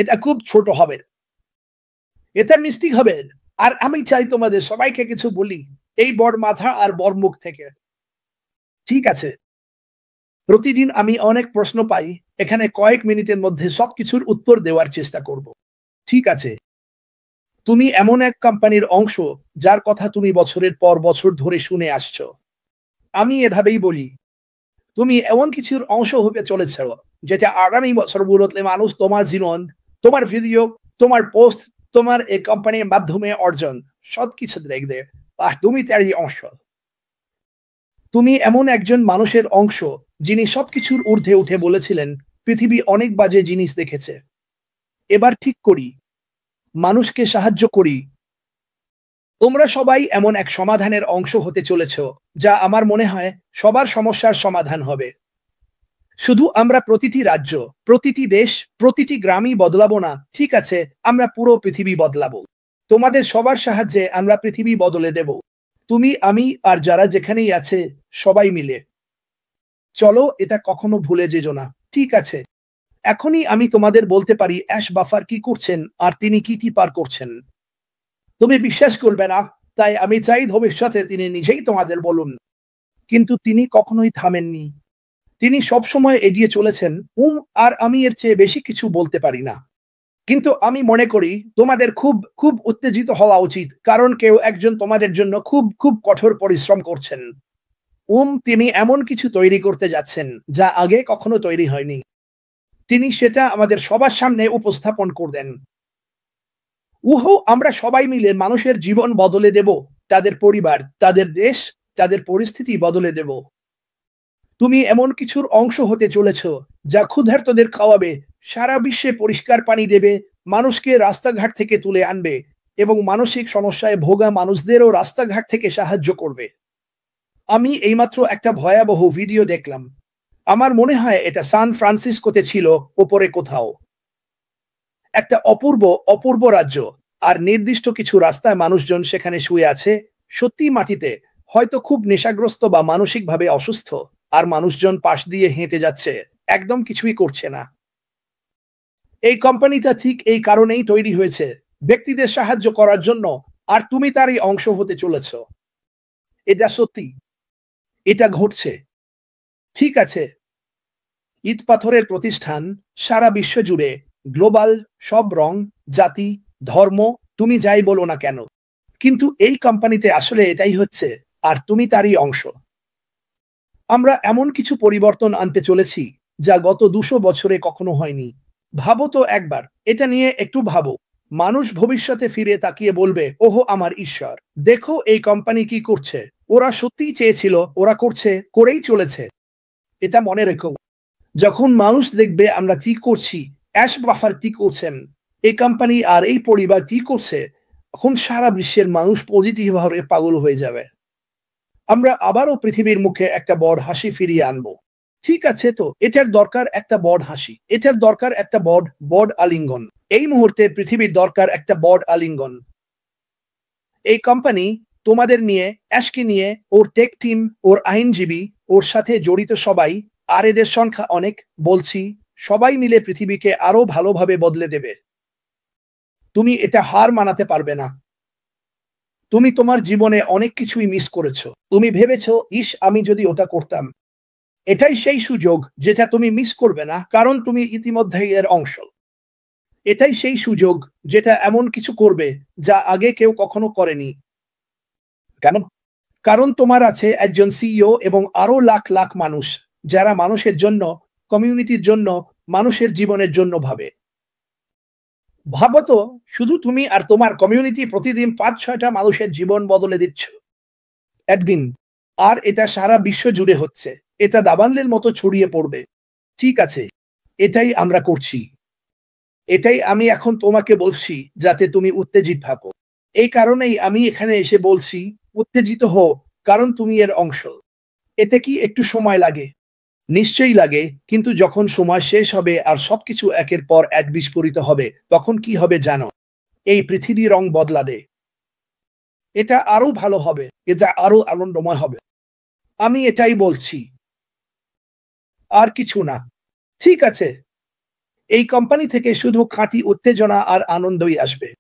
এটা খুব ছোট হবে, এটা মিস্টেক হবে। আর আমি চাই তোমাদের সবাইকে কিছু বলি এই বড় মাথা আর বড় মুখ থেকে। ঠিক আছে, প্রতিদিন আমি অনেক প্রশ্ন পাই, এখানে কয়েক মিনিটের মধ্যে সবকিছুর উত্তর দেওয়ার চেষ্টা করব। ঠিক আছে, তুমি এমন এক কোম্পানির অংশ যার কথা তুমি বছরের পর বছর ধরে শুনে আসছো। আমি এভাবেই বলি, তুমি এমন কিছুর অংশ হতে চলেছ যেটা আগামী বছরগুলোতে মানুষ তোমার জীবন, তোমার ভিডিও, তোমার পোস্ট, তোমার এই কোম্পানির মাধ্যমে অর্জন সবকিছু দেখবে। আর তুমি তারই অংশ। তুমি এমন একজন মানুষের অংশ যিনি সবকিছুর ঊর্ধ্বে উঠে বলেছিলেন পৃথিবী অনেক বাজে জিনিস দেখেছে, এবার ঠিক করি, মানুষকে সাহায্য করি। তোমরা সবাই এমন এক সমাধানের অংশ হতে চলেছ যা আমার মনে হয় সবার সমস্যার সমাধান হবে। শুধু আমরা প্রতিটি রাজ্য, প্রতিটি দেশ, প্রতিটি গ্রামই বদলাবো না, ঠিক আছে, আমরা পুরো পৃথিবী বদলাবো। তোমাদের সবার সাহায্যে আমরা পৃথিবী বদলে দেব। তুমি, আমি আর যারা যেখানেই আছে সবাই মিলে। চলো এটা কখনো ভুলে যেও না, ঠিক আছে? এখনই আমি তোমাদের বলতে পারি অ্যাশ বাফার কি করছেন আর তিনি কি পার করছেন। তুমি বিশ্বাস করবে না, তাই আমি চাই ভবিষ্যতে তিনি নিজেই তোমাদের বলুন। কিন্তু তিনি কখনোই থামেননি, তিনি সবসময় এগিয়ে চলেছেন। আর আমি এর চেয়ে বেশি কিছু বলতে পারি না। কিন্তু আমি মনে করি তোমাদের খুব খুব উত্তেজিত হওয়া উচিত, কারণ কেউ একজন তোমাদের জন্য খুব খুব কঠোর পরিশ্রম করছেন। তিনি এমন কিছু তৈরি করতে যাচ্ছেন যা আগে কখনো তৈরি হয়নি। তিনি সেটা আমাদের সবার সামনে উপস্থাপন করবেন। আমরা সবাই মিলে মানুষের জীবন বদলে দেব, তাদের পরিবার, তাদের দেশ, তাদের পরিস্থিতি বদলে দেব। তুমি এমন কিছুর অংশ হতে চলেছ যা ক্ষুধার্তদের খাওয়াবে, সারা বিশ্বে পরিষ্কার পানি দেবে, মানুষকে রাস্তাঘাট থেকে তুলে আনবে এবং মানসিক সমস্যায় ভোগা মানুষদেরও রাস্তাঘাট থেকে সাহায্য করবে। আমি এইমাত্র একটা ভয়াবহ ভিডিও দেখলাম। আমার মনে হয় এটা সান ফ্রান্সিসকোতে ছিল, ওপরে কোথাও। একটা অপূর্ব অপূর্ব রাজ্য, আর নির্দিষ্ট কিছু রাস্তায় মানুষজন সেখানে শুয়ে আছে, সত্যি মাটিতে, হয়তো খুব নেশাগ্রস্ত বা মানসিকভাবে অসুস্থ। আর মানুষজন পাশ দিয়ে হেঁটে যাচ্ছে, একদম কিছুই করছে না। এই কোম্পানিটা ঠিক এই কারণেই তৈরি হয়েছে, ব্যক্তিদের সাহায্য করার জন্য। আর তুমি তারই অংশ হতে চলেছ। এটা সত্যি, এটা ঘটছে। ঠিক আছে, ইট পাথরের প্রতিষ্ঠান, সারা বিশ্ব জুড়ে, গ্লোবাল, সব রং, জাতি, ধর্ম, তুমি যাই বলো না কেন। কিন্তু এই কোম্পানিতে আসলে এটাই হচ্ছে, আর তুমি তারই অংশ। আমরা এমন কিছু পরিবর্তন আনতে চলেছি যা গত 200 বছরে কখনো হয়নি। ভাবো তো একবার, এটা নিয়ে একটু ভাবো। মানুষ ভবিষ্যতে ফিরে তাকিয়ে বলবে, ওহো আমার ঈশ্বর, দেখো এই কোম্পানি কি করছে। ওরা সত্যিই চেয়েছিল, ওরা করছে, করেই চলেছে। এটা মনে রেখো। যখন মানুষ দেখবে আমরা কি করছি, অ্যাশ বাফার কি করছেন, এই কোম্পানি আর এই পরিবার কি করছে, তখন সারা বিশ্বের মানুষ পজিটিভ ভাবে পাগল হয়ে যাবে। আমরা আবারও পৃথিবীর মুখে একটা বড় হাসি ফিরিয়ে আনবো। ঠিক আছে, তো এটার দরকার একটা বড় হাসি, এটার দরকার একটা বড় বড় আলিঙ্গন। এই মুহূর্তে পৃথিবীর দরকার একটা বড় আলিঙ্গন। এই কোম্পানি, তোমাদের নিয়ে, অ্যাশকে নিয়ে, ওর টেক টিম, ওর আইনজীবী, ওর সাথে জড়িত সবাই, আর এদের সংখ্যা অনেক, বলছি, সবাই মিলে পৃথিবীকে আরো ভালোভাবে বদলে দেবে। তুমি এটা হার মানাতে পারবে না। তুমি তোমার জীবনে অনেক কিছুই মিস করেছো। তুমি ভেবেছো, ইস আমি যদি ওটা করতাম। এটাই সেই সুযোগ যেটা তুমি মিস করবে না, কারণ তুমি ইতিমধ্যেই এর অংশ। এটাই সেই সুযোগ যেটা এমন কিছু করবে যা আগে কেউ কখনো করেনি। কেন? কারণ তোমার আছে একজন সিইও এবং আরো লাখ লাখ মানুষ যারা মানুষের জন্য, কমিউনিটির জন্য, মানুষের জীবনের জন্য ভাবে। ভাবো তো, শুধু তুমি আর তোমার কমিউনিটি প্রতিদিন 5-6টা মানুষের জীবন বদলে দিচ্ছ একদিন। আর এটা সারা বিশ্ব জুড়ে হচ্ছে। এটা দাবানলের মতো ছড়িয়ে পড়বে। ঠিক আছে, এটাই আমরা করছি। এটাই আমি এখন তোমাকে বলছি, যাতে তুমি উত্তেজিত থাকো। এই কারণেই আমি এখানে এসে বলছি, উত্তেজিত হও, কারণ তুমি এর অংশ। এতে কি একটু সময় লাগে? নিশ্চয়ই লাগে, কিন্তু যখন সময় শেষ হবে আর সবকিছু একের পর এক বিস্ফোরিত হবে, তখন কি হবে জানো? এই পৃথিবী রং বদলাবে। এটা আরো ভালো হবে, এটা আরো আনন্দময় হবে। আমি এটাই বলছি, আর কিছু না। ঠিক আছে, এই কোম্পানি থেকে শুধু খাঁটি উত্তেজনা আর আনন্দই আসবে।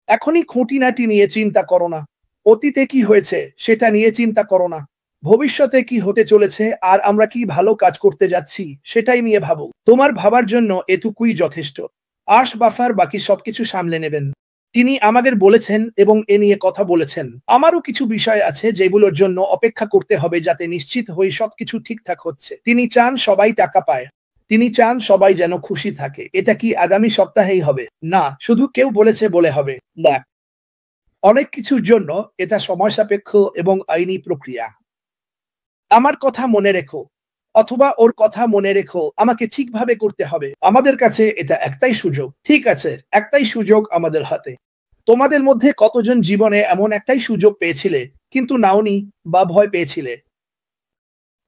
এখনই খুঁটিনাটি নিয়ে চিন্তা করো না। অতীতে কি হয়েছে সেটা নিয়ে চিন্তা করো না। ভবিষ্যতে কি হতে চলেছে আর আমরা কি ভালো কাজ করতে যাচ্ছি সেটাই নিয়ে ভাবো। তোমার ভাবার জন্য এটুকুই যথেষ্ট। আশ বাফার বাকি সবকিছু সামলে নেবেন। তিনি আমাদের বলেছেন এবং এ নিয়ে কথা বলেছেন। আমারও কিছু বিষয় আছে যেগুলোর জন্য অপেক্ষা করতে হবে যাতে নিশ্চিত হই সবকিছু ঠিকঠাক হচ্ছে। তিনি চান সবাই টাকা পায়। তিনি চান সবাই যেন খুশি থাকে। এটা কি আগামী সপ্তাহেই হবে? না, শুধু কেউ বলেছে বলে হবে না। অনেক কিছুর জন্য এটা সময় সাপেক্ষ এবং আইনি প্রক্রিয়া। আমার কথা মনে রেখো অথবা ওর কথা মনে রেখো, আমাকে ঠিকভাবে করতে হবে। আমাদের কাছে এটা একটাই সুযোগ। ঠিক আছে, একটাই সুযোগ আমাদের হাতে। তোমাদের মধ্যে কতজন জীবনে এমন একটাই সুযোগ পেয়েছিলে কিন্তু নাওনি বা ভয় পেয়েছিলে?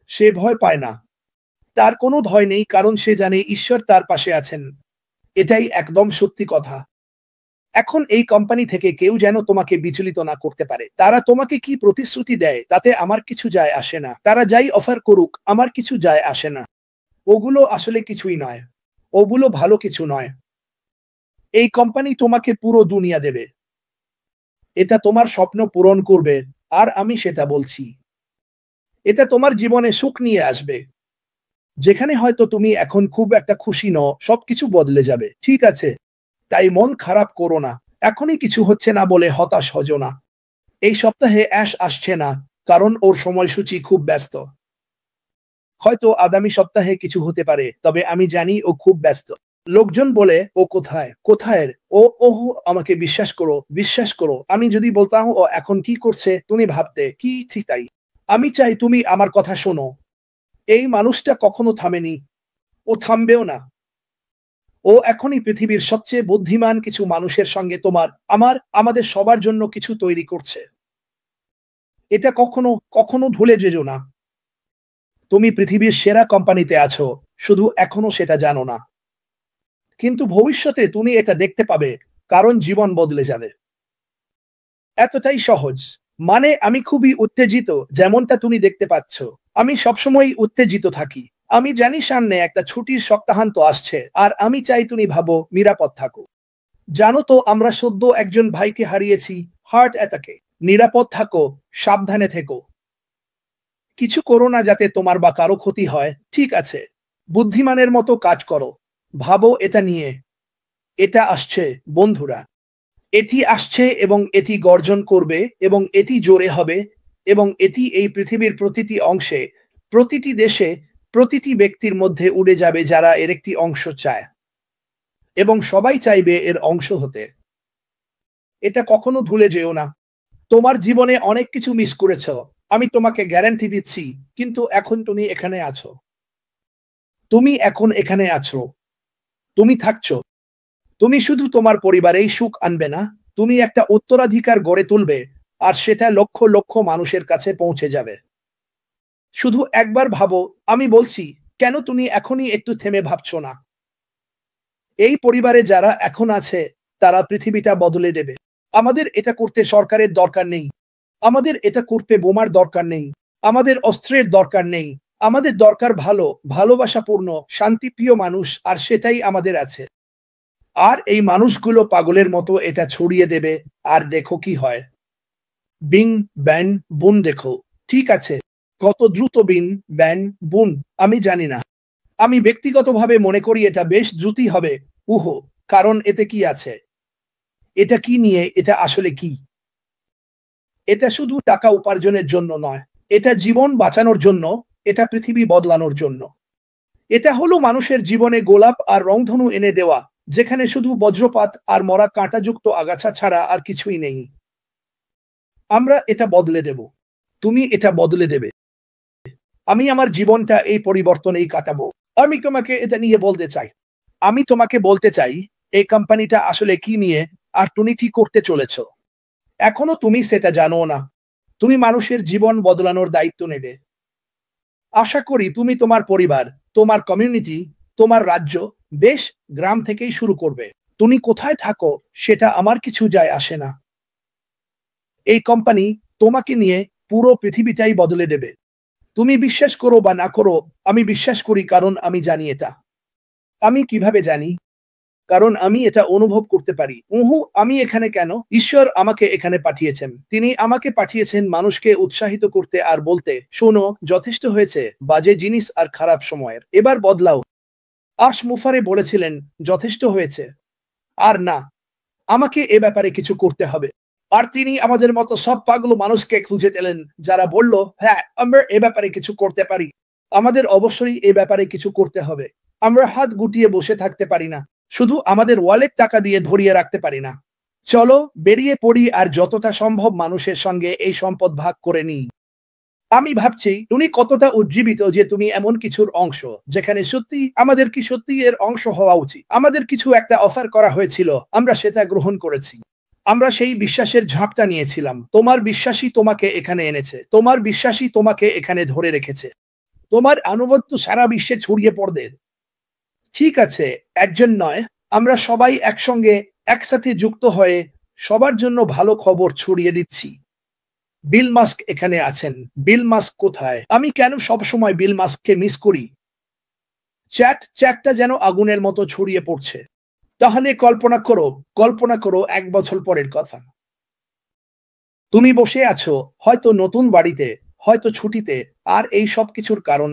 সে ভয় পায় না। তার কোনো ভয় নেই, কারণ সে জানে ঈশ্বর তার পাশে আছেন। এটাই একদম সত্যি কথা। এখন এই কোম্পানি থেকে কেউ যেন তোমাকে বিচলিত না করতে পারে। তারা তোমাকে কি প্রতিশ্রুতি দেয় তাতে আমার কিছু যায় আসে না। তারা যাই অফার করুক আমার কিছু যায় আসে না। ওগুলো আসলে কিছুই নয়। ওগুলো ভালো কিছু নয়। এই কোম্পানি তোমাকে পুরো দুনিয়া দেবে। এটা তোমার স্বপ্ন পূরণ করবে। আর আমি সেটা বলছি। এটা তোমার জীবনে সুখ নিয়ে আসবে। যেখানে হয়তো তুমি এখন খুব একটা খুশি নও, সবকিছু বদলে যাবে। ঠিক আছে? তাই মন খারাপ করো না। এখনই কিছু হচ্ছে না বলে হতাশ হজো না। এই সপ্তাহে অ্যাশ আসছে না, কারণ ওর সময়সূচি খুব ব্যস্ত। হয়তো আগামী সপ্তাহে কিছু হতে পারে, তবে আমি জানি ও খুব ব্যস্ত। লোকজন বলে ও কোথায় কোথায়, ও ওহ, আমাকে বিশ্বাস করো বিশ্বাস করো। আমি যদি বলতাম ও এখন কি করছে তুমি ভাবতে কি ঠিক তাই। আমি চাই তুমি আমার কথা শোনো। এই মানুষটা কখনো থামেনি। ও থামবেও না। ও এখনই পৃথিবীর সবচেয়ে বুদ্ধিমান কিছু মানুষের সঙ্গে আমাদের সবার জন্য কিছু তৈরি করছে। এটা কখনো কখনো ভুলে যেও না। তুমি পৃথিবীর সেরা কোম্পানিতে আছো, শুধু এখনো সেটা জানো না। কিন্তু ভবিষ্যতে তুমি এটা দেখতে পাবে, কারণ জীবন বদলে যাবে। এতটাই সহজ। মানে আমি খুবই উত্তেজিত, যেমনটা তুমি দেখতে পাচ্ছ। আমি সবসময় উত্তেজিত থাকি। আমি জানি সামনে একটা ছুটির সপ্তাহান্ত আসছে আর আমি চাই তুমি ভাবো নিরাপদ থাকো। জানো তো আমরা সদ্য একজন ভাইকে হারিয়েছি হার্ট অ্যাটাকে। নিরাপদ থাকো, সাবধানে থেকো। কিছু করো না যাতে তোমার বা কারো ক্ষতি হয়। ঠিক আছে? বুদ্ধিমানের মতো কাজ করো। ভাবো এটা নিয়ে। এটা আসছে বন্ধুরা। এটি আসছে এবং এটি গর্জন করবে এবং এটি জোরে হবে এবং এটি এই পৃথিবীর প্রতিটি অংশে, প্রতিটি দেশে, প্রতিটি ব্যক্তির মধ্যে উড়ে যাবে যারা এর একটি অংশ চায়। এবং সবাই চাইবে এর অংশ হতে। এটা কখনো ভুলে যেও না। তোমার জীবনে অনেক কিছু মিস করেছ। আমি তোমাকে গ্যারান্টি দিচ্ছি, কিন্তু এখন তুমি এখানে আছো। তুমি এখন এখানে আছো। তুমি থাকছো। তুমি শুধু তোমার পরিবারেই সুখ আনবে না, তুমি একটা উত্তরাধিকার গড়ে তুলবে। আর সেটা লক্ষ লক্ষ মানুষের কাছে পৌঁছে যাবে। শুধু একবার ভাবো, আমি বলছি, কেন তুমি এখনই একটু থেমে ভাবছো না? এই পরিবারে যারা এখন আছে তারা পৃথিবীটা বদলে দেবে। আমাদের এটা করতে সরকারের দরকার নেই। আমাদের এটা করতে বোমার দরকার নেই। আমাদের অস্ত্রের দরকার নেই। আমাদের দরকার ভালো, ভালোবাসাপূর্ণ, শান্তিপ্রিয় মানুষ, আর সেটাই আমাদের আছে। আর এই মানুষগুলো পাগলের মতো এটা ছড়িয়ে দেবে। আর দেখো কি হয়। বিং ব্যান বুন দেখো। ঠিক আছে? কত দ্রুত বিং ব্যান বুন আমি জানি না। আমি ব্যক্তিগতভাবে মনে করি এটা বেশ দ্রুতই হবে। উহো, কারণ এতে কি আছে? এটা কি নিয়ে? এটা আসলে কি? এটা শুধু টাকা উপার্জনের জন্য নয়। এটা জীবন বাঁচানোর জন্য। এটা পৃথিবী বদলানোর জন্য। এটা হলো মানুষের জীবনে গোলাপ আর রংধনু এনে দেওয়া, যেখানে শুধু বজ্রপাত আর মরা কাঁটাযুক্ত আগাছা ছাড়া আর কিছুই নেই। আমরা এটা বদলে দেব। তুমি এটা বদলে দেবে। আমি আমার জীবনটা এই পরিবর্তনেই কাটাবো। আমি তোমাকে এটা নিয়ে বলতে চাই। আমি তোমাকে বলতে চাই এই কোম্পানিটা আসলে কি নিয়ে আর তুমি কি করতে চলেছ। এখনো তুমি সেটা জানো না। তুমি মানুষের জীবন বদলানোর দায়িত্ব নেবে। আশা করি তুমি তোমার পরিবার, তোমার কমিউনিটি, তোমার রাজ্য, দেশ, গ্রাম থেকেই শুরু করবে। তুমি কোথায় থাকো সেটা আমার কিছু যায় আসে না। এই কোম্পানি তোমাকে নিয়ে পুরো পৃথিবীটাই বদলে দেবে। তুমি বিশ্বাস করো বা না করো, আমি বিশ্বাস করি, কারণ আমি জানি এটা। আমি কিভাবে জানি? কারণ আমি এটা অনুভব করতে পারি। আমি এখানে কেন? ঈশ্বর আমাকে এখানে পাঠিয়েছেন। তিনি আমাকে পাঠিয়েছেন মানুষকে উৎসাহিত করতে আর বলতে, শোনো, যথেষ্ট হয়েছে বাজে জিনিস আর খারাপ সময়ের। এবার বদলাও। মুফারে বলেছিলেন, যথেষ্ট হয়েছে। আর না, আমাকে এ ব্যাপারে কিছু করতে হবে। আর তিনি আমাদের মতো সব পাগল মানুষকে খুঁজে পেলেন, যারা বলল, হ্যাঁ, আমরা এ ব্যাপারে কিছু করতে পারি। আমাদের অবশ্যই এ ব্যাপারে কিছু করতে হবে। আমরা হাত গুটিয়ে বসে থাকতে পারি না। শুধু আমাদের ওয়ালেট টাকা দিয়ে ধরিয়ে রাখতে পারি না। চলো বেরিয়ে পড়ি আর যতটা সম্ভব মানুষের সঙ্গে এই সম্পদ ভাগ করে নিই। আমি ভাবছি তুমি কতটা উজ্জীবিত যে তুমি এমন কিছুর অংশ, যেখানে সত্যি আমাদের কি সত্যি এর অংশ হওয়া উচিত। আমাদের কিছু একটা অফার করা হয়েছিল, আমরা সেটা গ্রহণ করেছি। আমরা সেই বিশ্বাসের ঝাঁপটা নিয়েছিলাম। তোমার বিশ্বাসী তোমাকে এখানে এনেছে, তোমার বিশ্বাসী তোমাকে এখানে ধরে রেখেছে, তোমার আনুগত্য সারা বিশ্বে ছড়িয়ে পড়বে। ঠিক আছে, একজন নয়, আমরা সবাই একসঙ্গে একসাথে যুক্ত হয়ে সবার জন্য ভালো খবর ছড়িয়ে দিচ্ছি। বিল মাস্ক এখানে আছেন। বিল মাস্ক কোথায়? আমি কেন সব সময় বিল মাস্ককে মিস করি? চ্যাটটা যেন আগুনের মতো ছড়িয়ে পড়ছে। তাহলে কল্পনা করো 1 বছর পরের কথা। তুমি বসে আছো, হয়তো নতুন বাড়িতে, হয়তো ছুটিতে, আর এই সবকিছুর কারণ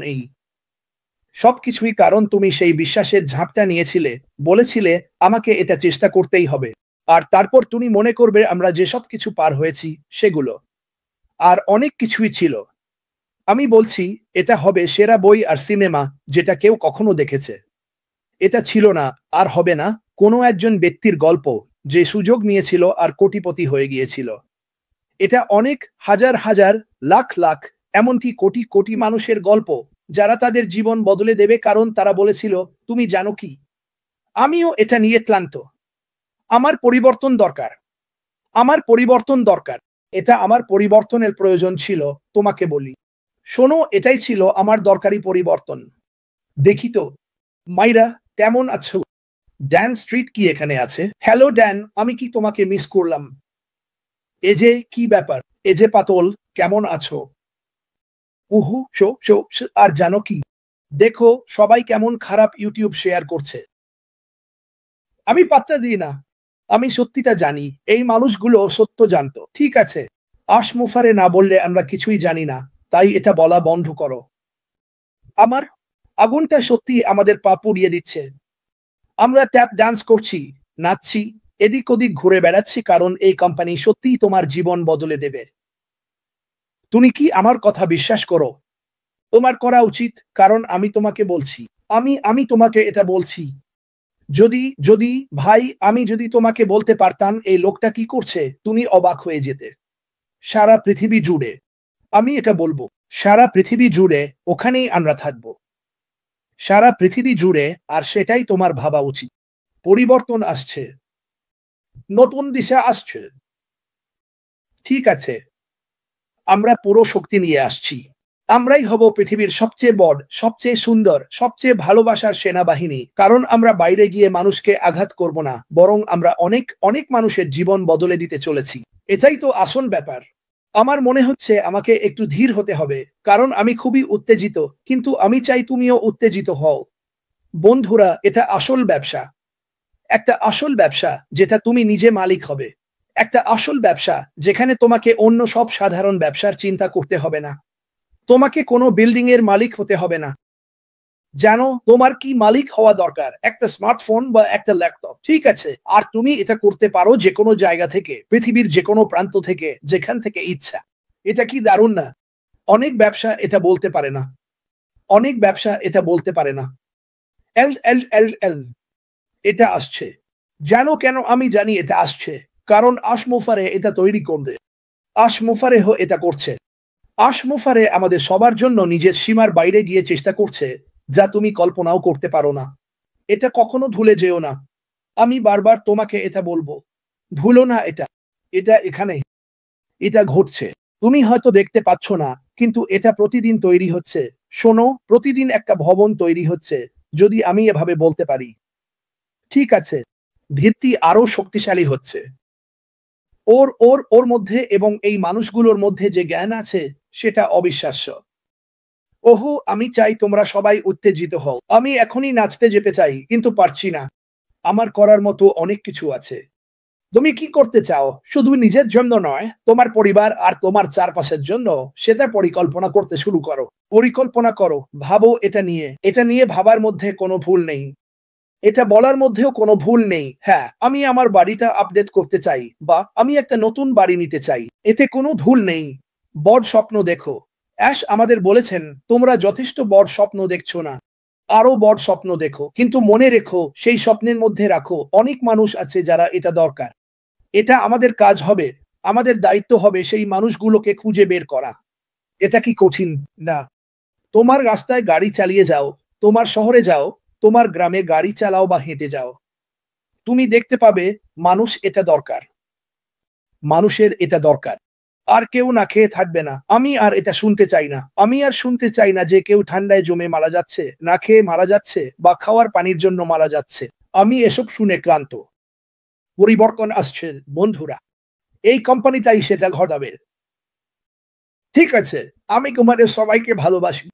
সবকিছুই কারণ তুমি সেই বিশ্বাসের ঝাঁপটা নিয়েছিলে, বলেছিলে আমাকে এটা চেষ্টা করতেই হবে। আর তারপর তুমি মনে করবে আমরা যেসব কিছু পার হয়েছি সেগুলো আর অনেক কিছুই ছিল। আমি বলছি, এটা হবে সেরা বই আর সিনেমা যেটা কেউ কখনো দেখেছে। এটা ছিল না, আর হবে না, কোনো একজন ব্যক্তির গল্প যে সুযোগ নিয়েছিল আর কোটিপতি হয়ে গিয়েছিল। এটা অনেক হাজার হাজার, লাখ লাখ, এমনকি কোটি কোটি মানুষের গল্প, যারা তাদের জীবন বদলে দেবে কারণ তারা বলেছিল, তুমি জানো কি, আমিও এটা নিয়ে ক্লান্ত। আমার পরিবর্তন দরকার। আমার পরিবর্তন দরকার। এটা আমার পরিবর্তনের প্রয়োজন ছিল। তোমাকে বলি, শোনো, এটাই ছিল আমার দরকারি পরিবর্তন। দেখি তো, মাইরা, কেমন আছো? ড্যান স্ট্রিট কি এখানে আছে? হ্যালো ড্যান, আমি কি তোমাকে মিস করলাম? এ যে কি ব্যাপার? এ যে পাতল, কেমন আছো? উহু, শো শো শো, আর জানো কি, দেখো সবাই কেমন খারাপ ইউটিউব শেয়ার করছে। আমি পাত্তা দিই না। আমি সত্যিটা জানি। এই মানুষগুলো সত্য জানতো। ঠিক আছে, মুফারে না বললে আমরা কিছুই জানি না, তাই এটা বলা বন্ধ করো। আমার আগুনটা সত্যি আমাদের পা পুড়িয়ে দিচ্ছে। আমরা ট্যাপ ডান্স করছি, নাচছি, এদিক ওদিক ঘুরে বেড়াচ্ছি কারণ এই কোম্পানি সত্যিই তোমার জীবন বদলে দেবে। তুমি কি আমার কথা বিশ্বাস করো? তোমার করা উচিত, কারণ আমি তোমাকে বলছি। আমি তোমাকে এটা বলছি। যদি যদি ভাই, আমি যদি তোমাকে বলতে পারতাম এই লোকটা কি করছে, তুমি অবাক হয়ে যেতে। সারা পৃথিবী জুড়ে, আমি এটা বলবো, সারা পৃথিবী জুড়ে ওখানেই আমরা থাকবো। সারা পৃথিবী জুড়ে, আর সেটাই তোমার ভাবা উচিত। পরিবর্তন আসছে, নতুন দিশা আসছে। ঠিক আছে, আমরা পুরো শক্তি নিয়ে আসছি। আমরাই হব পৃথিবীর সবচেয়ে বড়, সবচেয়ে সুন্দর, সবচেয়ে ভালোবাসার সেনাবাহিনী, কারণ আমরা বাইরে গিয়ে মানুষকে আঘাত করব না, বরং আমরা অনেক অনেক মানুষের জীবন বদলে দিতে চলেছি। এটাই তো আসল ব্যাপার। আমার মনে হচ্ছে আমাকে একটু ধীর হতে হবে, কারণ আমি খুবই উত্তেজিত, কিন্তু আমি চাই তুমিও উত্তেজিত হও। বন্ধুরা, এটা আসল ব্যবসা। একটা আসল ব্যবসা যেটা তুমি নিজে মালিক হবে। একটা আসল ব্যবসা যেখানে তোমাকে অন্য সব সাধারণ ব্যবসার চিন্তা করতে হবে না। তোমাকে কোনো বিল্ডিং এর মালিক হতে হবে না। জানো তোমার কি মালিক হওয়া দরকার? একটা স্মার্টফোন বা একটা ল্যাপটপ। ঠিক আছে, আর তুমি এটা করতে পারো যে কোনো জায়গা থেকে, পৃথিবীর যে কোনো প্রান্ত থেকে, যেখান থেকে ইচ্ছা। এটা কি দারুণ না? অনেক ব্যবসা এটা বলতে পারে না। অনেক ব্যবসা এটা বলতে পারে না। এল এল এল এল এটা আসছে। জানো কেন আমি জানি এটা আসছে? কারণ মুফারে এটা তৈরি করবে। মুফারেহ এটা করছে। মুফারে আমাদের সবার জন্য নিজের সীমার বাইরে গিয়ে চেষ্টা করছে, যা তুমি কল্পনাও করতে পারো না। এটা কখনো ভুলে যেও না। আমি বারবার তোমাকে এটা বলবো। ভুলো না এটা। এটা এখানে। এটা ঘটছে। তুমি হয়তো দেখতে পাচ্ছ না, কিন্তু এটা প্রতিদিন তৈরি হচ্ছে। শোনো, প্রতিদিন একটা ভবন তৈরি হচ্ছে, যদি আমি এভাবে বলতে পারি। ঠিক আছে, ভিত্তি আরো শক্তিশালী হচ্ছে। ওর ওর ওর মধ্যে এবং এই মানুষগুলোর মধ্যে যে জ্ঞান আছে, সেটা অবিশ্বাস্য। ওহো, আমি চাই তোমরা সবাই উত্তেজিত হও। আমি এখনই নাচতে যেতে চাই, কিন্তু পারছি না। আমার করার মতো অনেক কিছু আছে। তুমি কি করতে চাও? শুধু নিজের জন্য নয়, তোমার পরিবার আর তোমার চারপাশের জন্য সেটা পরিকল্পনা করতে শুরু করো। পরিকল্পনা করো, ভাবো এটা নিয়ে। এটা নিয়ে ভাবার মধ্যে কোনো ভুল নেই। এটা বলার মধ্যেও কোনো ভুল নেই। হ্যাঁ, আমি আমার বাড়িটা আপডেট করতে চাই বা আমি একটা নতুন বাড়ি নিতে চাই। এতে কোনো ভুল নেই। বড় স্বপ্ন দেখো। অ্যাশ আমাদের বলেছেন, তোমরা যথেষ্ট বড় স্বপ্ন দেখছো না। আরো বড় স্বপ্ন দেখো। কিন্তু মনে রেখো, সেই স্বপ্নের মধ্যে রাখো অনেক মানুষ আছে যারা এটা দরকার। এটা আমাদের কাজ হবে। আমাদের দায়িত্ব হবে সেই মানুষগুলোকে খুঁজে বের করা। এটা কি কঠিন? না। তোমার রাস্তায় গাড়ি চালিয়ে যাও, তোমার শহরে যাও, তোমার গ্রামে গাড়ি চালাও বা হেঁটে যাও। তুমি দেখতে পাবে মানুষ এটা দরকার। মানুষের এটা দরকার। আর কেউ না খেয়ে থাকবে না। আমি আর এটা শুনতে চাই না। আমি আর শুনতে চাই না যে কেউ ঠান্ডায় জমে মারা যাচ্ছে, না খেয়ে মারা যাচ্ছে বা খাওয়ার পানির জন্য মারা যাচ্ছে। আমি এসব শুনে ক্লান্ত। পরিবর্তন আসছে বন্ধুরা। এই কোম্পানিটাই সেটা ঘটাবে। ঠিক আছে, আমি তোমাদের সবাইকে ভালোবাসি।